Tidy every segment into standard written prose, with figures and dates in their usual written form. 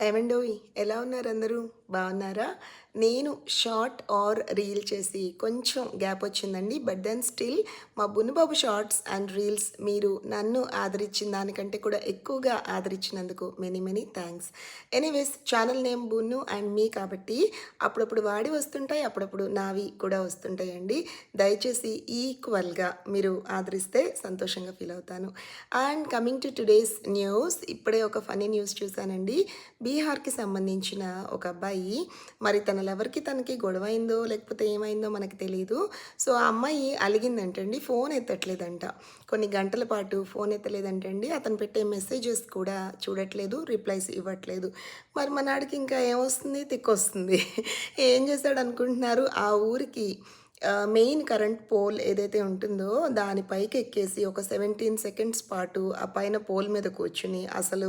ఏమండోయ్! ఎలా ఉన్నారు అందరూ? బాగున్నారా? నేను షార్ట్ ఆర్ రీల్ చేసి కొంచెం గ్యాప్ వచ్చిందండి. బట్ దెన్ స్టిల్ మా బున్నుబాబు షార్ట్స్ అండ్ రీల్స్ మీరు నన్ను ఆదరించిన దానికంటే కూడా ఎక్కువగా ఆదరించినందుకు many many thanks. Anyways channel name Bunnu and మీ కాబట్టి అప్పుడప్పుడు వాడి వస్తుంటాయి, అప్పుడప్పుడు నావి కూడా వస్తుంటాయండి. దయచేసి ఈక్వల్‌గా మీరు ఆదరిస్తే సంతోషంగా ఫీల్ అవుతాను. And coming to today's news, ఇప్పుడే ఒక ఫన్నీ న్యూస్ చూసానండి. బీహార్‌కి సంబంధించిన ఒక అబ్బాయి, మరి తన లవర్‌కి తనకి గొడవయిందో లేకపోతే ఏమైందో మనకు తెలీదు. సో, ఆ అమ్మాయి అలిగిందంటండి. ఫోన్ ఎత్తట్లేదంట. కొన్ని గంటల పాటు ఫోన్ ఎత్తలేదంటండి. అతను పెట్టే మెసేజెస్ కూడా చూడట్లేదు, రిప్లైస్ ఇవ్వట్లేదు. మరి మనాడికి ఇంకా ఏమొస్తుంది? తిక్కొస్తుంది. ఏం చేశాడనుకుంటున్నారు? ఆ ఊరికి మెయిన్ కరెంట్ పోల్ ఏదైతే ఉంటుందో దాని పైకి ఎక్కేసి ఒక 17 సెకండ్స్ పాటు ఆ పైన పోల్ మీద కూర్చుని, అసలు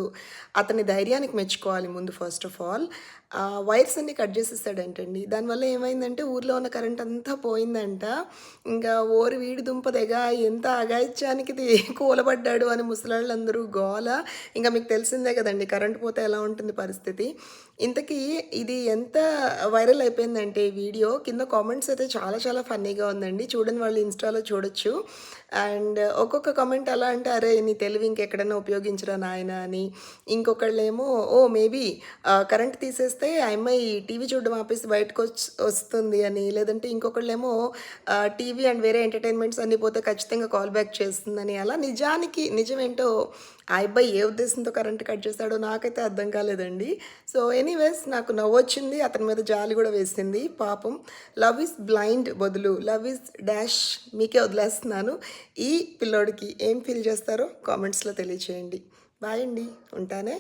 అతని ధైర్యానికి మెచ్చుకోవాలి ముందు ఫస్ట్ ఆఫ్ ఆల్. వైర్స్ అన్నీ కట్ చేసేసాడంటండి. దానివల్ల ఏమైందంటే ఊర్లో ఉన్న కరెంట్ అంతా పోయిందంట. ఇంకా ఓరి వీడి దుంపదెగ, ఎంత అఘాయిత్యానికి ఇది కూలబడ్డాడు అని ముసలోళ్ళందరూ గోల. ఇంకా మీకు తెలిసిందే కదండీ కరెంట్ పోతే ఎలా ఉంటుంది పరిస్థితి. ఇంతకీ ఇది ఎంత వైరల్ అయిపోయిందంటే ఈ వీడియో, కింద కామెంట్స్ అయితే చాలా చాలా ఫన్నీగా ఉందండి. చూడని వాళ్ళు ఇన్‌స్టాలో చూడొచ్చు. అండ్ ఒక్కొక్క కామెంట్ ఎలా అంటే, "అరే! నీ తెలివి ఇంకెక్కడైనా ఉపయోగించరా నాయనా" అని. ఇంకొకళ్ళేమో, "ఓహ్! మేబీ కరెంట్ తీసేస్తే ఆ అమ్మాయి టీవీ చూడడం ఆపేసి వస్తుంది" అని. లేదంటే ఇంకొకళ్ళేమో టీవీ అండ్ వేరే ఎంటర్‌టైన్‌మెంట్స్ అన్నీ పోతే ఖచ్చితంగా కాల్ బ్యాక్ చేస్తుందని. అలా నిజానికి నిజమేంటో ఆ అబ్బాయి ఏ ఉద్దేశంతో కరెంట్ కట్ చేశాడో నాకైతే అర్థం కాలేదండి. సో, ఎనీవేస్ నాకు నవ్వొచ్చింది. అతని మీద జాలి గూడా వేసింది. పాపం లవ్ ఈజ్ బ్లైండ్ బదులు లవ్ ఈజ్ డాష్ మీకే వదిలేస్తున్నాను. ఈ పిల్లోడికి ఏం ఫీల్ చేస్తారో కామెంట్స్‌లో తెలియచేయండి. బాయ్ అండి. ఉంటానే.